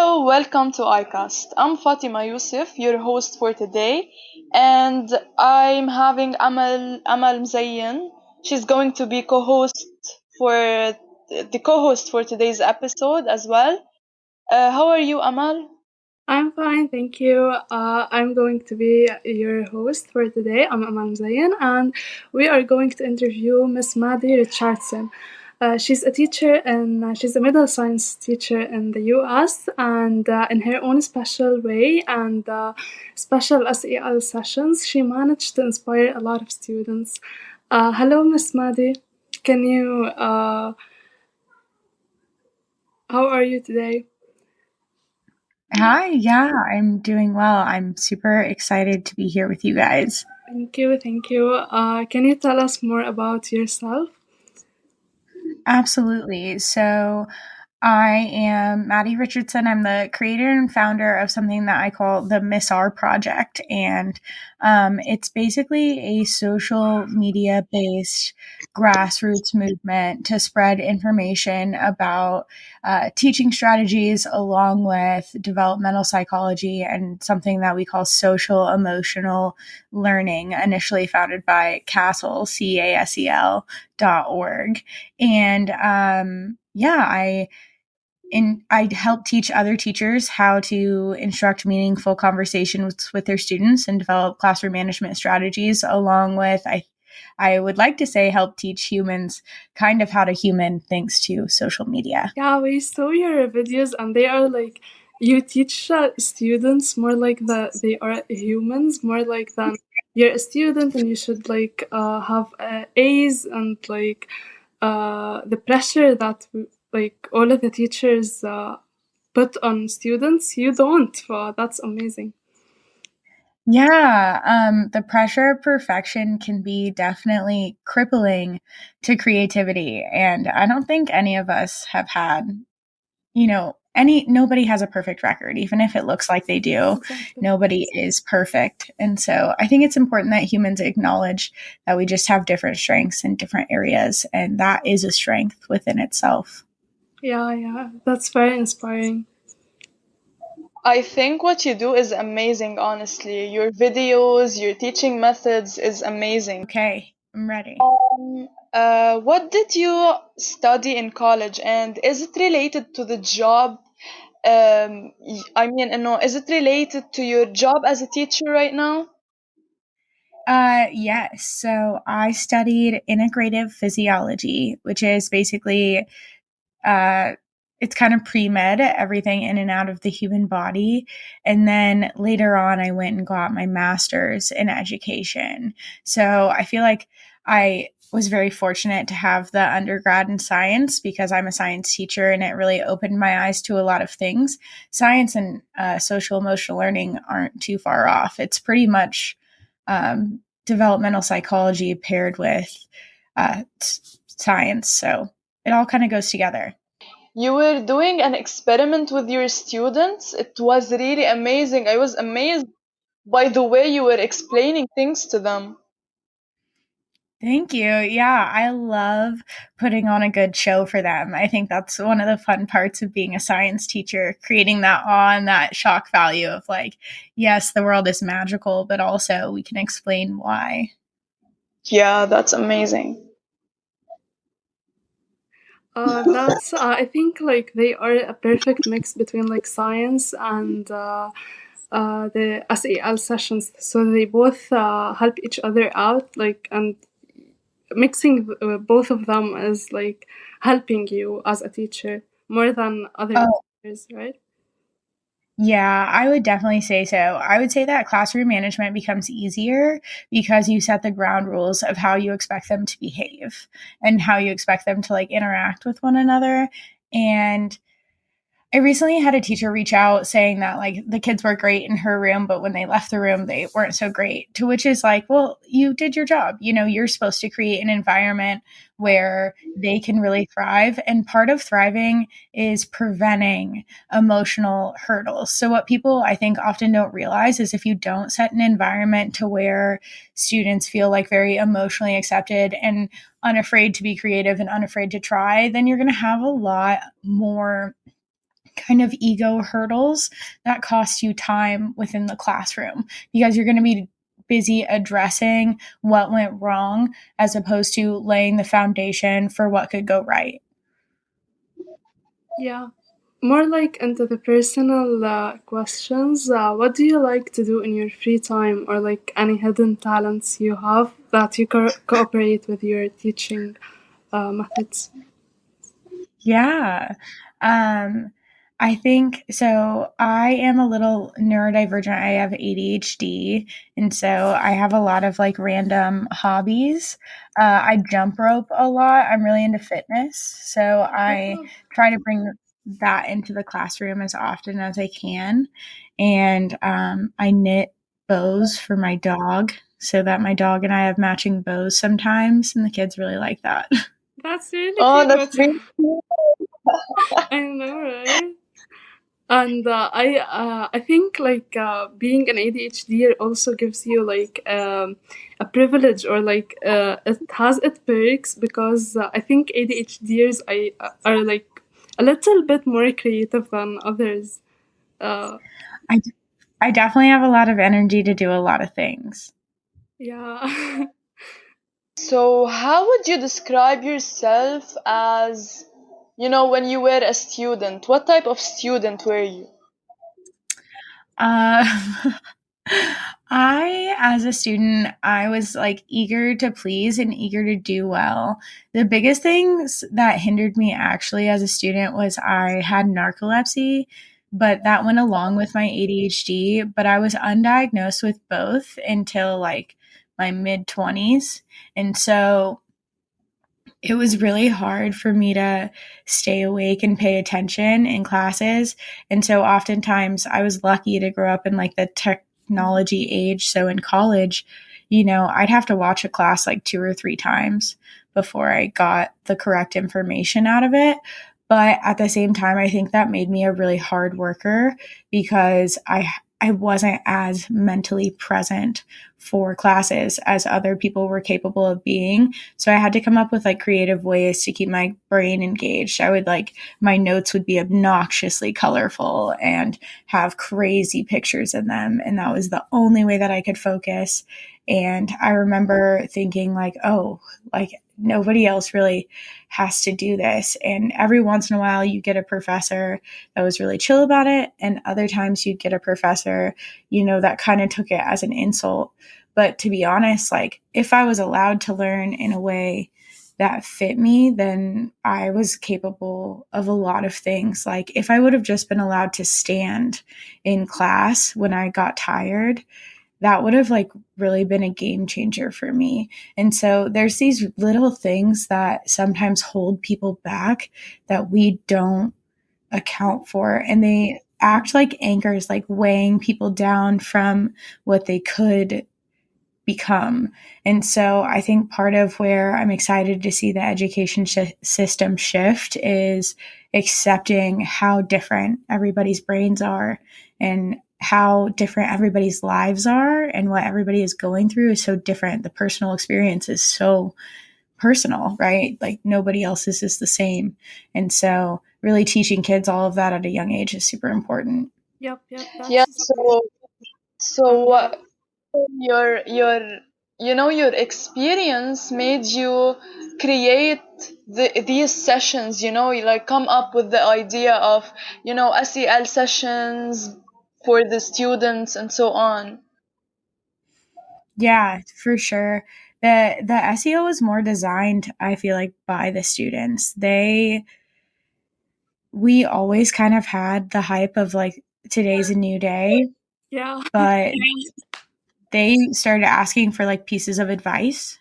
Hello, welcome to iCast. I'm Fatima Youssef, your host for today, and I'm having Amal Mzayen. She's going to be for the co-host for today's episode as well. How are you, Amal? I'm fine, thank you. I'm going to be your host for today. I'm Amal Mzayen, and we are going to interview Miss Maddie Richardson. She's a teacher and she's a middle science teacher in the US, and in her own special way and special SEL sessions, she managed to inspire a lot of students. Hello, Miss Maddie. Can you, how are you today? Hi, yeah, I'm doing well. I'm super excited to be here with you guys. Thank you, thank you. Can you tell us more about yourself? Absolutely. So, I am Maddie Richardson. I'm the creator and founder of something that I call the Miss R Project. And it's basically a social media based grassroots movement to spread information about teaching strategies along with developmental psychology and something that we call social emotional learning, initially founded by CASEL.org. And I help teach other teachers how to instruct meaningful conversations with their students and develop classroom management strategies, along with I would like to say help teach humans kind of how to human thanks to social media. Yeah, we saw your videos, and they are like you teach students more like they are humans, more like than you're a student and you should like have A's and like the pressure that like all of the teachers put on students. You don't. That's amazing. Yeah, the pressure of perfection can be definitely crippling to creativity. And I don't think any of us have had, nobody has a perfect record, even if it looks like they do. Exactly. Nobody is perfect. And so I think it's important that humans acknowledge that we just have different strengths in different areas. And that is a strength within itself. Yeah, that's very inspiring. I think what you do is amazing, honestly. Your videos, your teaching methods is amazing. Okay, I'm ready. What did you study in college, and is it related to the job? Is it related to your job as a teacher right now? Yes. So I studied integrative physiology, which is basically uh, it's kind of pre-med, everything in and out of the human body. And then later on, I went and got my master's in education. So I feel like I was very fortunate to have the undergrad in science because I'm a science teacher and it really opened my eyes to a lot of things. Science and social emotional learning aren't too far off. It's pretty much developmental psychology paired with science. So it all kind of goes together. You were doing an experiment with your students. It was really amazing. I was amazed by the way you were explaining things to them. Thank you. Yeah, I love putting on a good show for them. I think that's one of the fun parts of being a science teacher, creating that awe and that shock value of like, yes, the world is magical, but also we can explain why. Yeah, that's amazing. That's I think like they are a perfect mix between like science and the SEL sessions. So they both help each other out, like, and mixing both of them is like helping you as a teacher more than other Oh, teachers, right? yeah, I would definitely say so. I would say that classroom management becomes easier because you set the ground rules of how you expect them to behave and how you expect them to like interact with one another. And I recently had a teacher reach out saying that like the kids were great in her room, but when they left the room, they weren't so great. To which is like, well, you did your job. You're supposed to create an environment where they can really thrive. And part of thriving is preventing emotional hurdles. So, what people I think often don't realize is if you don't set an environment to where students feel like very emotionally accepted and unafraid to be creative and unafraid to try, then you're going to have a lot more kind of ego hurdles that cost you time within the classroom, because you're going to be busy addressing what went wrong as opposed to laying the foundation for what could go right. Yeah. More like into the personal questions. What do you like to do in your free time, or like any hidden talents you have that you cooperate with your teaching methods? Yeah. I think so. I am a little neurodivergent. I have ADHD. And so I have a lot of like random hobbies. I jump rope a lot. I'm really into fitness. So I try to bring that into the classroom as often as I can. And I knit bows for my dog so that my dog and I have matching bows sometimes. And the kids really like that. That's really Oh, cute. that's really cool. I know, right? And I think like being an ADHD also gives you like a privilege, or like it has its perks, because I think ADHDers are like a little bit more creative than others. I definitely have a lot of energy to do a lot of things. Yeah. So, how would you describe yourself as, when you were a student? What type of student were you? Uh, as a student, I was like eager to please and eager to do well. The biggest things that hindered me actually as a student was I had narcolepsy, but that went along with my ADHD. But I was undiagnosed with both until like my mid 20s. And so it was really hard for me to stay awake and pay attention in classes. And so oftentimes I was lucky to grow up in like the technology age. So in college, I'd have to watch a class like 2 or 3 times before I got the correct information out of it. But at the same time, I think that made me a really hard worker, because I wasn't as mentally present for classes as other people were capable of being. So I had to come up with like creative ways to keep my brain engaged. I would like, my notes would be obnoxiously colorful and have crazy pictures in them. And that was the only way that I could focus. And I remember thinking like, oh, like nobody else really has to do this. And every once in a while you get a professor that was really chill about it. And other times you'd get a professor, that kind of took it as an insult. But to be honest, like if I was allowed to learn in a way that fit me, then I was capable of a lot of things. Like if I would have just been allowed to stand in class when I got tired, that would have like really been a game changer for me. And so there's these little things that sometimes hold people back that we don't account for, and they act like anchors, like weighing people down from what they could become. And so I think part of where I'm excited to see the education system shift is accepting how different everybody's brains are, and how different everybody's lives are, and what everybody is going through is so different. The personal experience is so personal, right? Like nobody else's is the same. And so really teaching kids all of that at a young age is super important. Yep. Yeah, That's so what your experience made you create these sessions, you like come up with the idea of, SEL sessions for the students and so on. Yeah, for sure. The SEO was more designed, I feel like, by the students. We always kind of had the hype of like today's a new day, yeah. but they started asking for like pieces of advice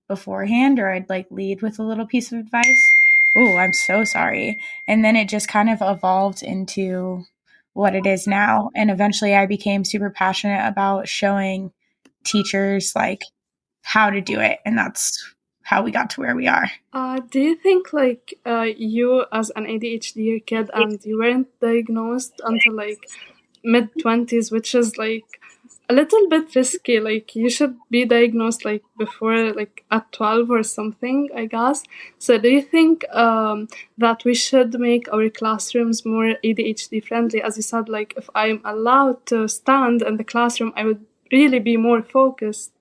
beforehand, or I'd like lead with a little piece of advice. Oh, I'm so sorry. And then it just kind of evolved into what it is now. And eventually I became super passionate about showing teachers like how to do it. And that's how we got to where we are. Do you think like you as an ADHD kid, and you weren't diagnosed until like mid 20s, which is like a little bit risky. Like, you should be diagnosed like before, like at 12 or something, I guess. So do you think that we should make our classrooms more ADHD friendly? As you said, like if I'm allowed to stand in the classroom, I would really be more focused.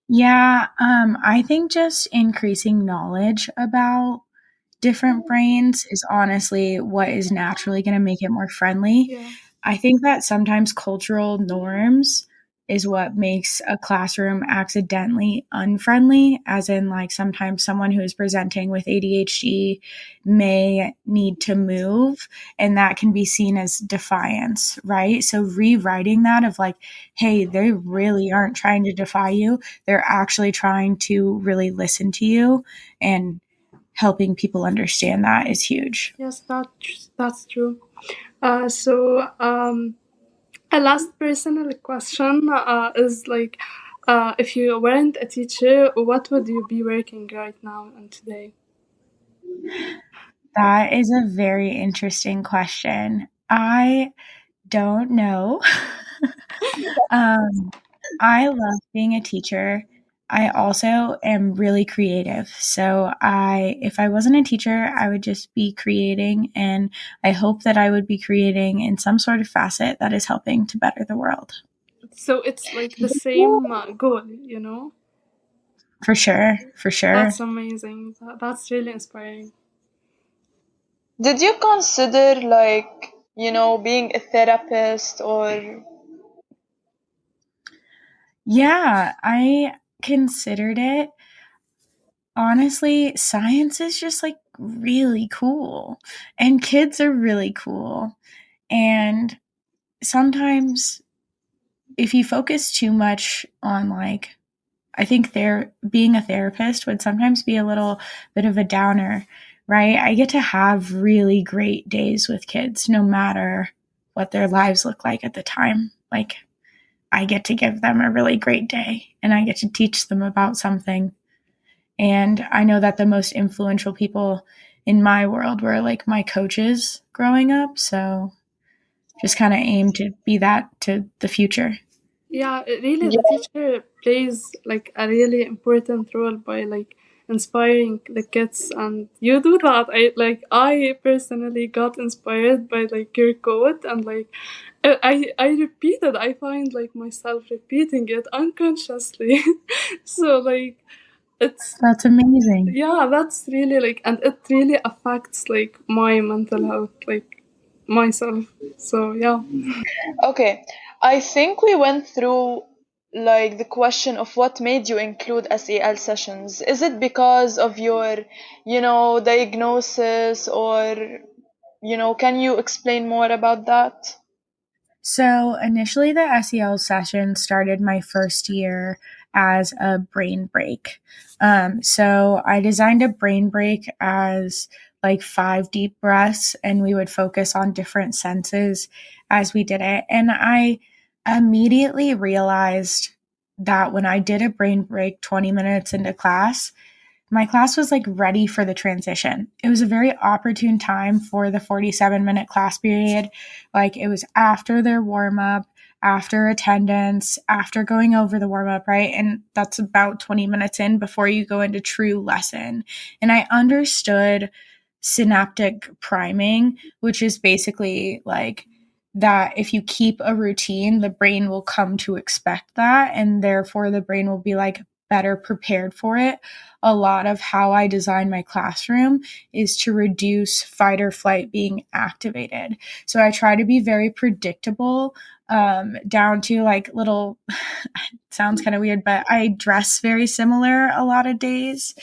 Yeah, I think just increasing knowledge about different brains is honestly what is naturally going to make it more friendly. Yeah. I think that sometimes cultural norms is what makes a classroom accidentally unfriendly, as in, like, sometimes someone who is presenting with ADHD may need to move, and that can be seen as defiance, right? So rewriting that of like, hey, they really aren't trying to defy you. They're actually trying to really listen to you, and helping people understand that is huge. Yes, that's true. So a last personal question is like, if you weren't a teacher, what would you be working right now and today? That is a very interesting question. I don't know. I love being a teacher. I also am really creative. So if I wasn't a teacher, I would just be creating, and I hope that I would be creating in some sort of facet that is helping to better the world. So it's like the same goal, you know? For sure, for sure. That's amazing. That's really inspiring. Did you consider, like, being a therapist or? Yeah, I considered it. Honestly, science is just like really cool, and kids are really cool. And sometimes if you focus too much on, like, I think being a therapist would sometimes be a little bit of a downer, right? I get to have really great days with kids no matter what their lives look like at the time. Like, I get to give them a really great day, and I get to teach them about something. And I know that the most influential people in my world were like my coaches growing up. So just kind of aim to be that to the future. Yeah, really, Yeah. the teacher plays like a really important role by like inspiring the kids, and you do that. I personally got inspired by like your quote, and like I repeated. I find like myself repeating it unconsciously. So like it's That's amazing. yeah, that's really like, and it really affects like my mental health, like myself. So yeah. Okay, I think we went through, like, the question of what made you include SEL sessions. Is it because of your, diagnosis, or, can you explain more about that? So initially, the SEL session started my first year as a brain break. So I designed a brain break as like 5 deep breaths, and we would focus on different senses as we did it. And I immediately realized that when I did a brain break 20 minutes into class, my class was like ready for the transition. It was a very opportune time for the 47-minute class period. Like, it was after their warm up, after attendance, after going over the warm up, right? And that's about 20 minutes in before you go into true lesson. And I understood synaptic priming, which is basically like that if you keep a routine, the brain will come to expect that, and therefore the brain will be like better prepared for it. A lot of how I design my classroom is to reduce fight or flight being activated. So I try to be very predictable, down to like little, sounds kind of weird, but I dress very similar a lot of days.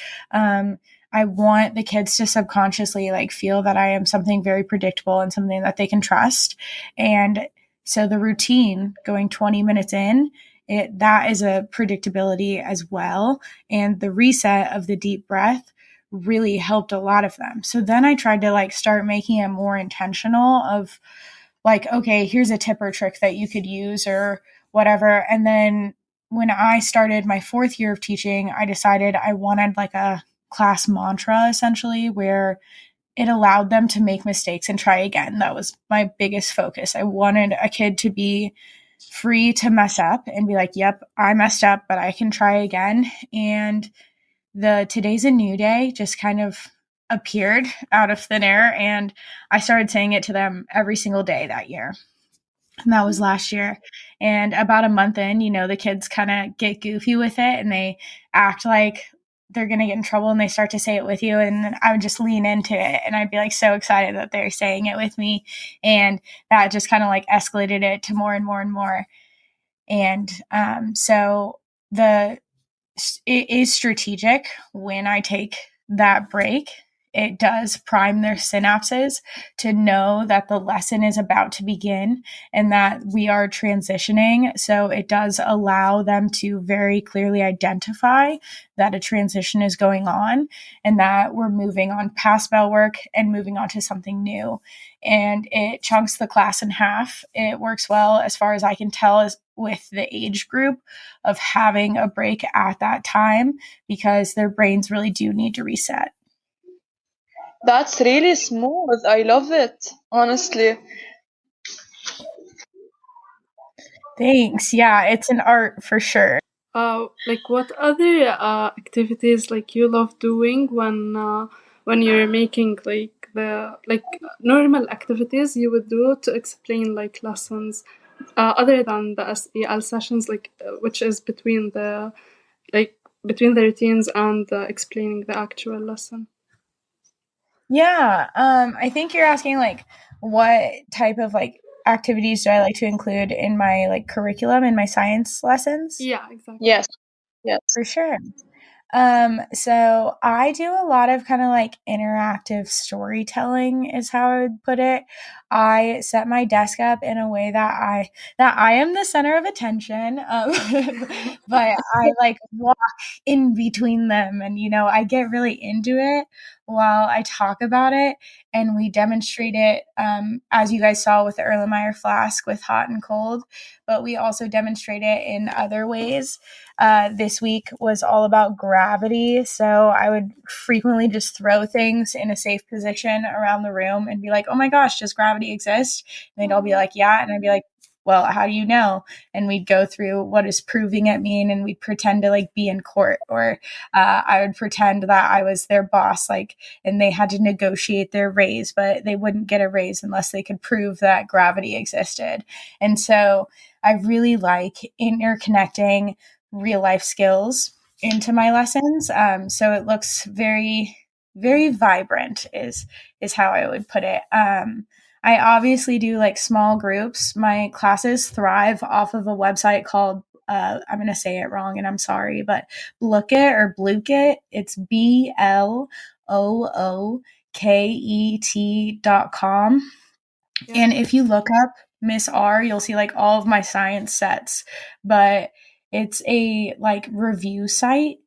I want the kids to subconsciously like feel that I am something very predictable and something that they can trust. And so the routine going 20 minutes in, that is a predictability as well. And the reset of the deep breath really helped a lot of them. So then I tried to like start making it more intentional of like, okay, here's a tip or trick that you could use or whatever. And then when I started my 4th year of teaching, I decided I wanted like a class mantra essentially where it allowed them to make mistakes and try again. That was my biggest focus. I wanted a kid to be free to mess up and be like, yep, I messed up, but I can try again. And the today's a new day just kind of appeared out of thin air. And I started saying it to them every single day that year. And that was last year. And about a month in, the kids kind of get goofy with it and they act like they're going to get in trouble and they start to say it with you. And I would just lean into it and I'd be like so excited that they're saying it with me. And that just kind of like escalated it to more and more and more. And so it is strategic when I take that break. It does prime their synapses to know that the lesson is about to begin and that we are transitioning. So it does allow them to very clearly identify that a transition is going on and that we're moving on past bell work and moving on to something new. And it chunks the class in half. It works well, as far as I can tell, with the age group of having a break at that time because their brains really do need to reset. That's really smooth. I love it, honestly. Thanks. Yeah, it's an art for sure. Like what other activities like you love doing when you're making like the normal activities you would do to explain like lessons other than the SEL sessions, which is between the routines and explaining the actual lesson. Yeah, I think you're asking like what type of like activities do I like to include in my like curriculum in my science lessons? Yeah, exactly. Yes. For sure. So I do a lot of kind of like interactive storytelling is how I would put it. I set my desk up in a way that I am the center of attention. But I like walk in between them and I get really into it while I talk about it and we demonstrate it as you guys saw with the Erlenmeyer flask with hot and cold, but we also demonstrate it in other ways. This week was all about gravity. So I would frequently just throw things in a safe position around the room and be like, oh my gosh, does gravity exist? And they'd all be like, yeah. And I'd be like, well, how do you know? And we'd go through what does proving it mean? And we'd pretend to like be in court, or I would pretend that I was their boss, like, and they had to negotiate their raise, but they wouldn't get a raise unless they could prove that gravity existed. And so I really like interconnecting real life skills into my lessons. So it looks very, very vibrant is how I would put it. I obviously do like small groups. My classes thrive off of a website called I'm going to say it wrong and I'm sorry, but Blookit or Blookit. It's BLOOKET.com. Yeah. And if you look up Miss R, you'll see like all of my science sets, but it's a like review site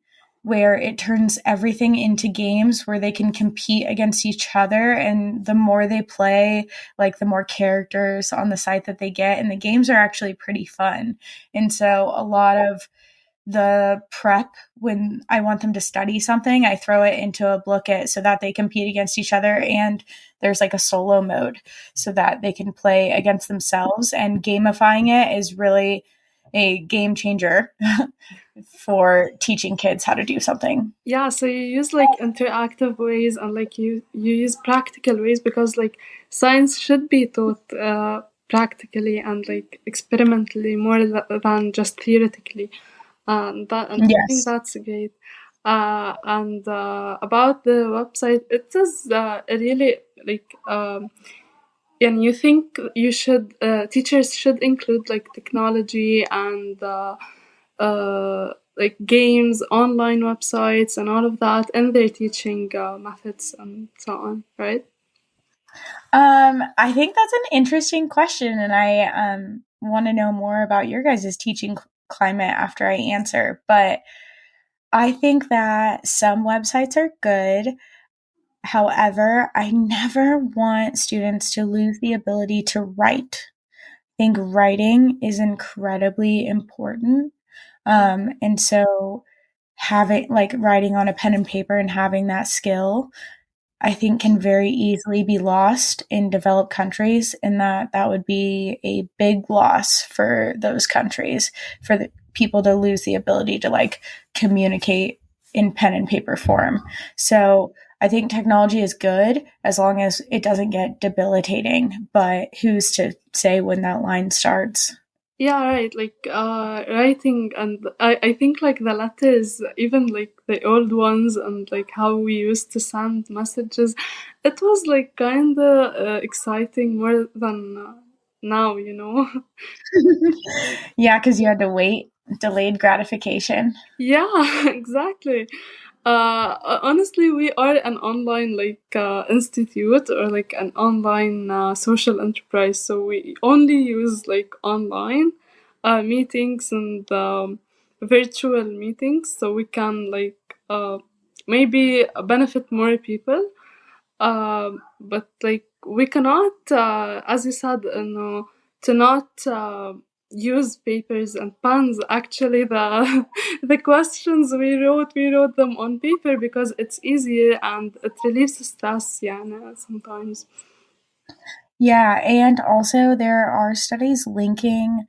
where it turns everything into games where they can compete against each other. And the more they play, like the more characters on the site that they get. And the games are actually pretty fun. And so a lot of the prep when I want them to study something, I throw it into a Blookit so that they compete against each other. And there's like a solo mode so that they can play against themselves. And gamifying it is really a game changer for teaching kids how to do something. Yeah, so you use like interactive ways and like you use practical ways because like science should be taught practically and like experimentally more than just theoretically. And yes. I think that's great. And about the website, it is really like and you think you should teachers should include like technology and like games, online websites, and all of that in their teaching methods and so on, right? I think that's an interesting question, and I want to know more about your guys' teaching climate after I answer. But I think that some websites are good. However, I never want students to lose the ability to write. I think writing is incredibly important. And so having like writing on a pen and paper and having that skill, I think can very easily be lost in developed countries, and that would be a big loss for those countries, for the people to lose the ability to like communicate in pen and paper form. So I think technology is good as long as it doesn't get debilitating, but who's to say when that line starts? Yeah, right. Like writing, and I think like the letters, even like the old ones, and like how we used to send messages, it was like kind of exciting more than now, you know. Yeah, because you had to wait, delayed gratification. Yeah, exactly. Honestly, we are an online like institute, or like an online social enterprise. So we only use like online meetings and virtual meetings, so we can like maybe benefit more people. But like we cannot, as you said, to not use papers and pens. Actually, the the questions we wrote them on paper because it's easier and it relieves stress. Yeah, sometimes. Yeah, and also there are studies linking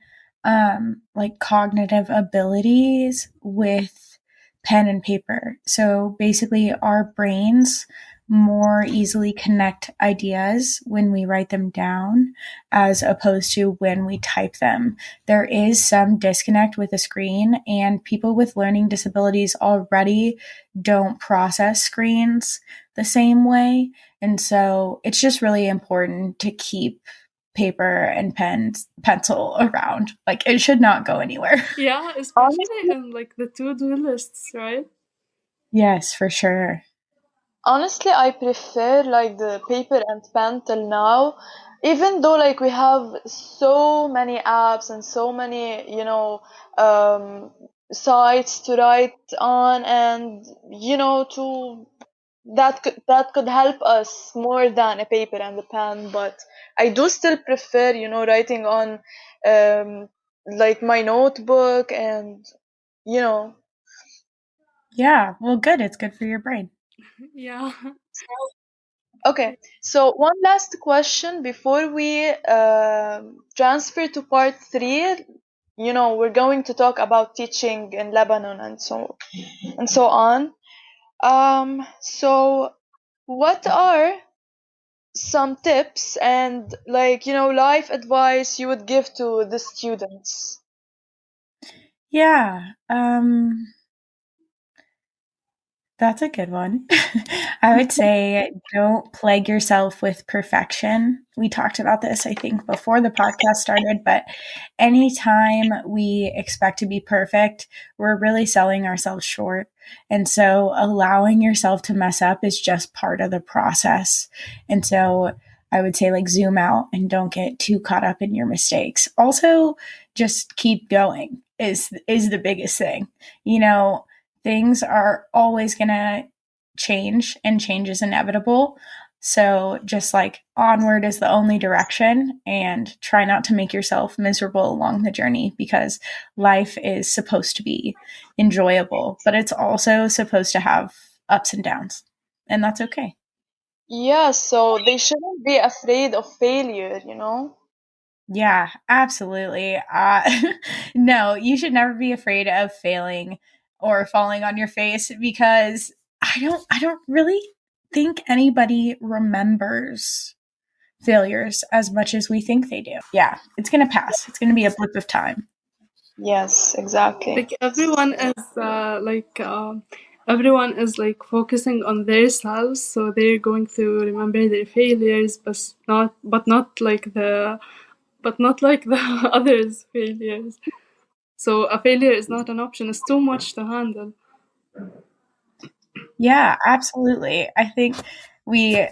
like cognitive abilities with pen and paper. So basically, our brains more easily connect ideas when we write them down as opposed to when we type them. There is some disconnect with the screen, and people with learning disabilities already don't process screens the same way. And so it's just really important to keep paper and pencil around. Like it should not go anywhere. Yeah, especially Honestly, in like the to-do lists, right? Yes, for sure. honestly, I prefer like the paper and pen till now, even though like we have so many apps and so many, um, sites to write on, and to that could help us more than a paper and a pen. But I do still prefer, writing on um, like my notebook, and you know. Yeah, well, good. It's good for your brain. Yeah. Okay, so one last question before we transfer to part three. We're going to talk about teaching in Lebanon and so on. So what are some tips and like life advice you would give to the students? Yeah. That's a good one. I would say don't plague yourself with perfection. We talked about this, I think, before the podcast started, but anytime we expect to be perfect, we're really selling ourselves short. And so allowing yourself to mess up is just part of the process. And so I would say like zoom out and don't get too caught up in your mistakes. Also, just keep going is the biggest thing. You know, things are always going to change, and change is inevitable. So just like onward is the only direction, and try not to make yourself miserable along the journey, because life is supposed to be enjoyable, but it's also supposed to have ups and downs. And that's okay. Yeah, so they shouldn't be afraid of failure. Yeah, absolutely. No, you should never be afraid of failing or falling on your face, because I don't really think anybody remembers failures as much as we think they do. Yeah, it's going to pass. It's going to be a blip of time. Yes, exactly. Like everyone is like focusing on their selves, so they're going to remember their failures, but not like the others' failures. So a failure is not an option. It's too much to handle. Yeah, absolutely. I think we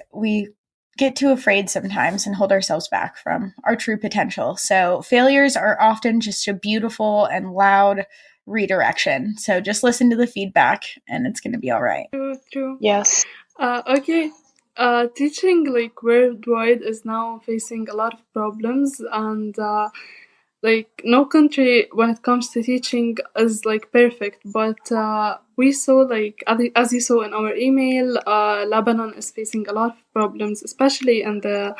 get too afraid sometimes and hold ourselves back from our true potential. So failures are often just a beautiful and loud redirection. So just listen to the feedback and it's going to be all right. True, true. Yes. Okay. Teaching like worldwide is now facing a lot of problems, and like no country when it comes to teaching is like perfect, but we saw like as you saw in our email, Lebanon is facing a lot of problems, especially in the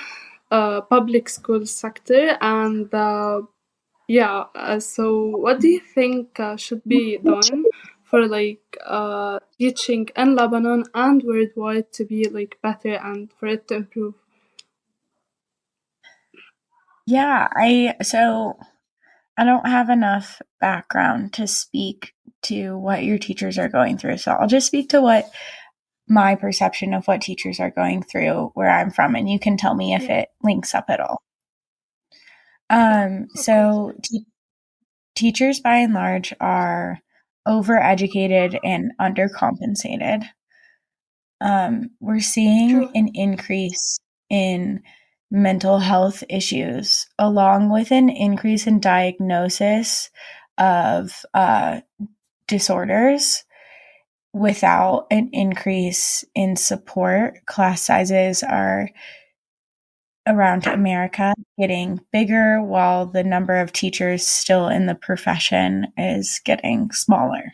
public school sector. And yeah, so what do you think should be done for like teaching in Lebanon and worldwide to be like better and for it to improve? Yeah, I don't have enough background to speak to what your teachers are going through. So I'll just speak to what my perception of what teachers are going through where I'm from, and you can tell me if it links up at all. So teachers by and large are overeducated and undercompensated. We're seeing an increase in mental health issues, along with an increase in diagnosis of disorders without an increase in support. Class sizes are around America getting bigger while the number of teachers still in the profession is getting smaller.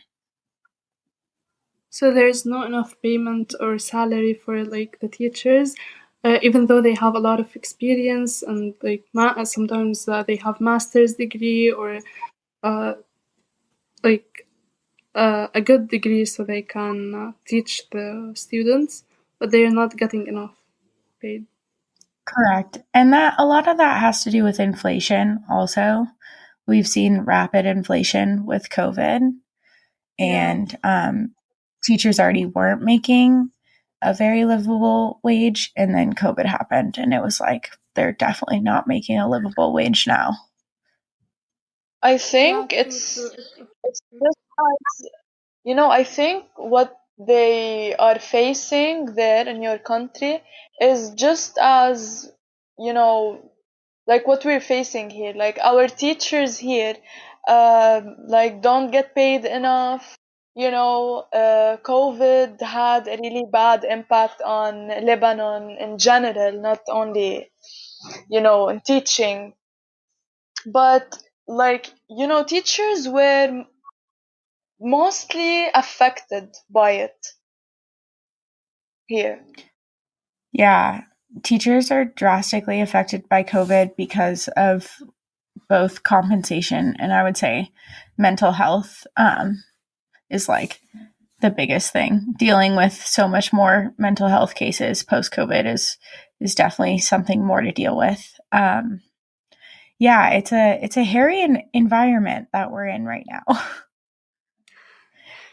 So there's not enough payment or salary for like the teachers, even though they have a lot of experience and like sometimes they have master's degree or uh, like a good degree, so they can teach the students, but they're not getting enough paid. Correct. And that a lot of that has to do with inflation also. We've seen rapid inflation with COVID, and teachers already weren't making a very livable wage, and then COVID happened, and it was like they're definitely not making a livable wage now. I think it's just as, you know, I think what they are facing there in your country is just as, you know, like what we're facing here. Like our teachers here, like don't get paid enough. You know, COVID had a really bad impact on Lebanon in general, not only, you know, in teaching, but like, you know, teachers were mostly affected by it here. Yeah, teachers are drastically affected by COVID because of both compensation and I would say mental health is like the biggest thing. Dealing with so much more mental health cases post COVID is definitely something more to deal with. Yeah, it's a hairy environment that we're in right now.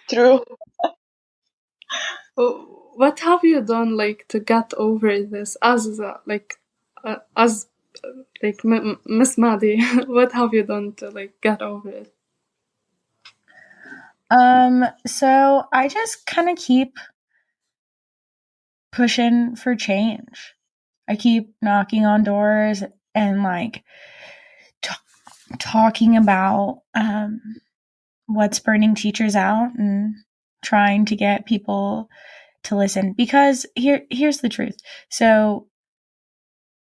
True. What have you done like to get over this as Miss Maddie? What have you done to like get over it? So I just kind of keep pushing for change. I keep knocking on doors and like talking about what's burning teachers out and trying to get people to listen, because here's the truth. So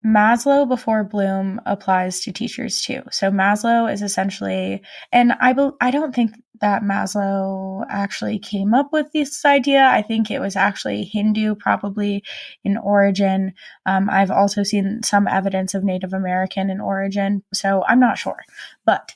Maslow before Bloom applies to teachers too. So Maslow is essentially, and I don't think that Maslow actually came up with this idea. I think it was actually Hindu, probably in origin. I've also seen some evidence of Native American in origin, so I'm not sure. But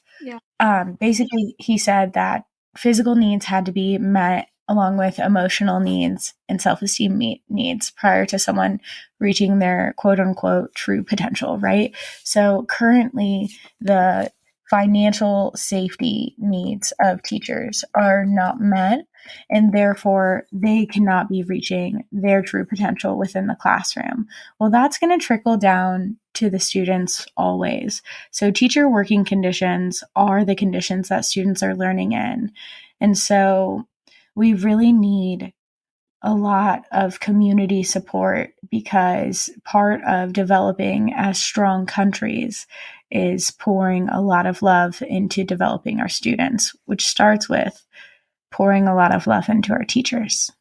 basically, he said that physical needs had to be met along with emotional needs and self-esteem needs prior to someone reaching their quote unquote true potential, right? So currently the financial safety needs of teachers are not met, and therefore they cannot be reaching their true potential within the classroom. Well, that's going to trickle down to the students always. So teacher working conditions are the conditions that students are learning in. And so we really need a lot of community support, because part of developing as strong countries is pouring a lot of love into developing our students, which starts with pouring a lot of love into our teachers.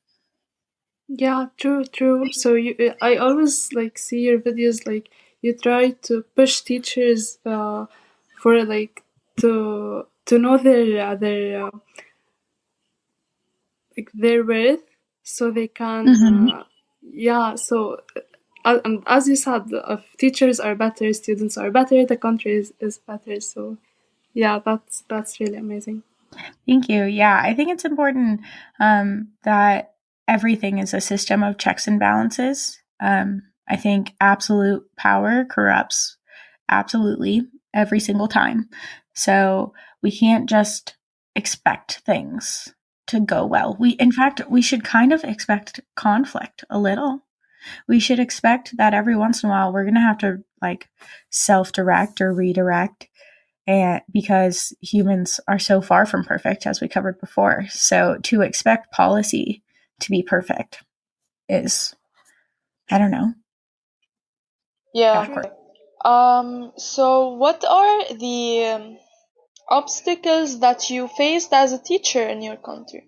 Yeah, true. So I always like see your videos, like you try to push teachers for like to know their worth, so they can so and as you said, if teachers are better, students are better, the country is better. So yeah, that's really amazing. Thank you. Yeah, I think it's important that everything is a system of checks and balances. I think absolute power corrupts absolutely every single time. So we can't just expect things to go well. In fact, we should kind of expect conflict a little. We should expect that every once in a while we're going to have to like self-direct or redirect, and because humans are so far from perfect, as we covered before. So to expect policy to be perfect is, I don't know. Yeah. Backward. So what are the obstacles that you faced as a teacher in your country?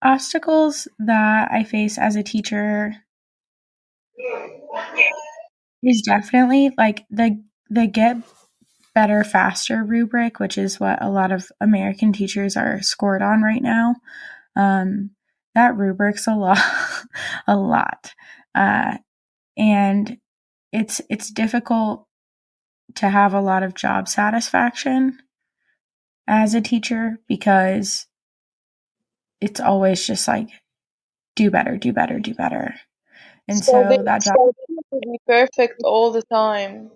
Obstacles that I face as a teacher is definitely like the get better faster rubric, which is what a lot of American teachers are scored on right now. That rubric's a lot, a lot, and it's difficult to have a lot of job satisfaction as a teacher because it's always just like do better, do better, do better, and so they that job expect you to be perfect all the time.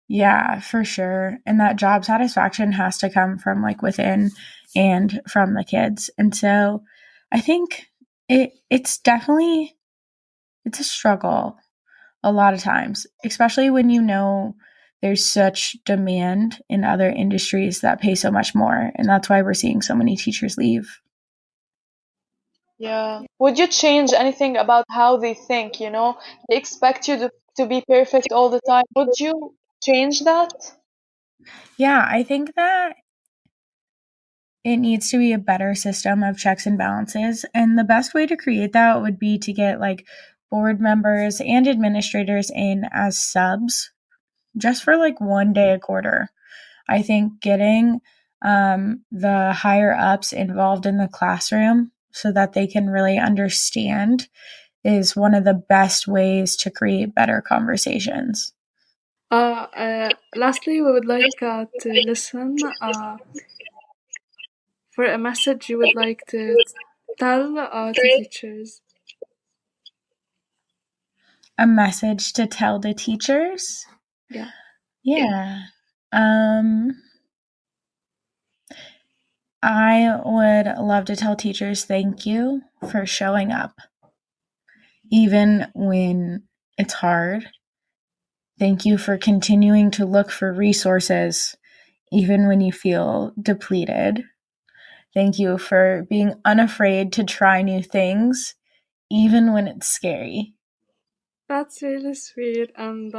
Yeah, for sure. And that job satisfaction has to come from like within and from the kids. And so I think it's definitely it's a struggle a lot of times, especially when you know there's such demand in other industries that pay so much more. And that's why we're seeing so many teachers leave. Yeah. Would you change anything about how they think, you know? They expect you to be perfect all the time. Would you change that? Yeah, I think that it needs to be a better system of checks and balances. And the best way to create that would be to get like board members and administrators in as subs just for like one day a quarter. I think getting the higher ups involved in the classroom so that they can really understand is one of the best ways to create better conversations. Lastly, we would like to listen for a message you would like to tell to teachers. A message to tell the teachers? Yeah. Yeah. I would love to tell teachers thank you for showing up, even when it's hard. Thank you for continuing to look for resources, even when you feel depleted. Thank you for being unafraid to try new things, even when it's scary. That's really sweet, and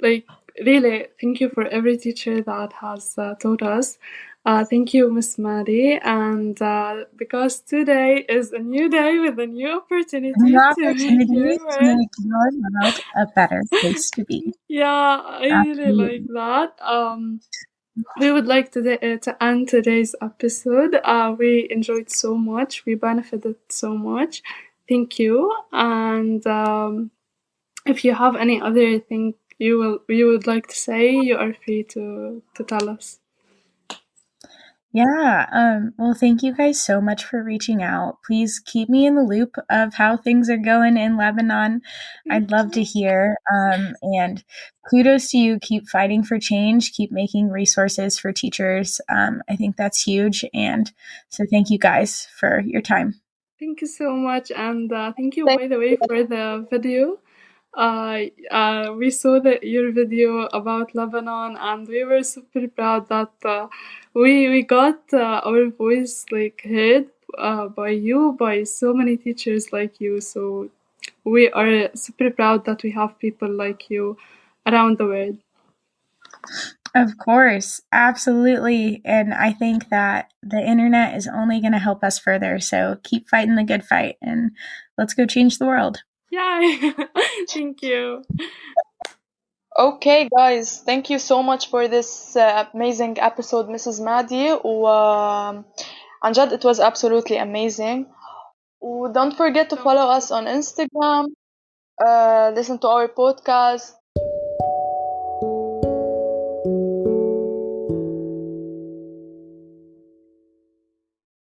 like really, thank you for every teacher that has taught us. Thank you, Miss Maddie, and because today is a new day with a new opportunity New to make your opportunities to work. make your world a better place to be. Yeah, I really like that. We would like to end today's episode. We enjoyed so much. We benefited so much. Thank you. And if you have any other thing you would like to say, you are free to tell us. Yeah. Well, thank you guys so much for reaching out. Please keep me in the loop of how things are going in Lebanon. I'd love to hear. And kudos to you. Keep fighting for change. Keep making resources for teachers. I think that's huge. And so thank you guys for your time. Thank you so much. And thank you, by the way, for the video. We saw your video about Lebanon, and we were super proud that we got our voice like heard by you, by so many teachers like you. So we are super proud that we have people like you around the world. Of course, absolutely. And I think that the internet is only going to help us further. So keep fighting the good fight and let's go change the world. Yay! Thank you. Okay, guys, thank you so much for this amazing episode, Mrs. Maddie. عن جد it was absolutely amazing. Don't forget to follow us on Instagram, listen to our podcast,